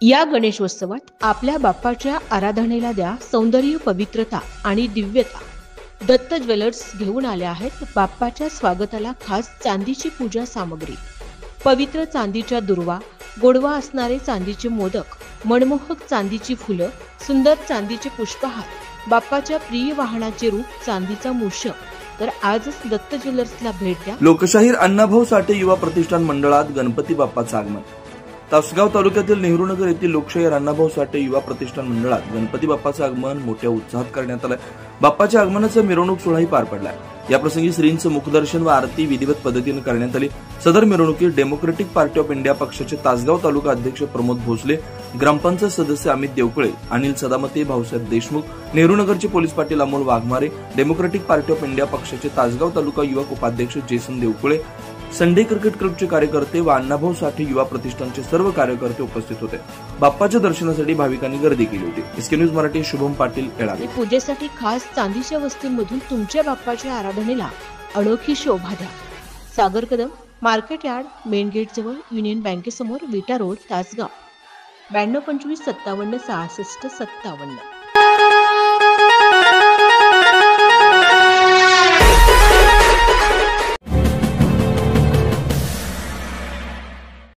या गणेशोत्सवात आपल्या बाप्पाच्या आराधनेला द्या सौंदर्य, पवित्रता आणि दिव्यता। दत्त ज्वेलर्स घेऊन आले आहेत बाप्पाच्या स्वागताला खास चांदीची पूजा सामग्री, पवित्र चांदीच्या दुर्वा, गोडवा असणारे चांदीचे मोदक, मनमोहक चांदीची फुलं, सुंदर चांदीचे पुष्पहार, बाप्पाच्या प्रिय वाहनाचे रूप चांदीचा मूषक। तर आजच दत्त ज्वेलर्सला भेट द्या। लोकशाहीर अण्णाभाऊ साठे युवा प्रतिष्ठान मंडळात गणपती बाप्पाचं आगमन। तासगाव तालुक्यातील नेहरूनगर येथील लोकशाहीर अण्णाभाऊ साठे युवा प्रतिष्ठान मंडळात गणपती बाप्पाचं आगमन मोठ्या उत्साहात करण्यात आलं। बाप्पाच्या आगमनाचा मिरवणूक सोहळाही पार पडला। या प्रसंगी श्रींचं मुखदर्शन व आरती विधिवत पद्धतीने करण्यात आली। सदर मिरवणुकीत डेमोक्रेटिक पार्टी ऑफ इंडिया पक्षाचे तासगाव तालुका अध्यक्ष प्रमोद भोसले, ग्रामपंचायत सदस्य अमित देवकुळे, अनिल सदामते, भाऊसाहेब देशमुख, नेहरूनगरचे police patil Amol Waghmare, democratic party of India पक्षाचे तासगाव तालुका युवक उपाध्यक्ष जेसन देवकुळे, संडे क्रिकेट क्लबचे कार्यकर्ते व अण्णाभाऊ साठे युवा प्रतिष्ठानचे सर्व कार्यकर्ते उपस्थित होते। बाप्पाच्या दर्शनासाठी भाविकांनी गर्दी केली होती। SK news Marathi Shubham Patil Yelave. पूजेसाठी खास चांदीच्या वस्तूंमधून तुमच्या बाप्पाच्या आराधनेला अनोखी शोभा द्या। Sagar Kadam, market yard, main gate जवळ, युनियन बँकेसमोर, विटा रोड, तासगाव। 9225 57 66 57।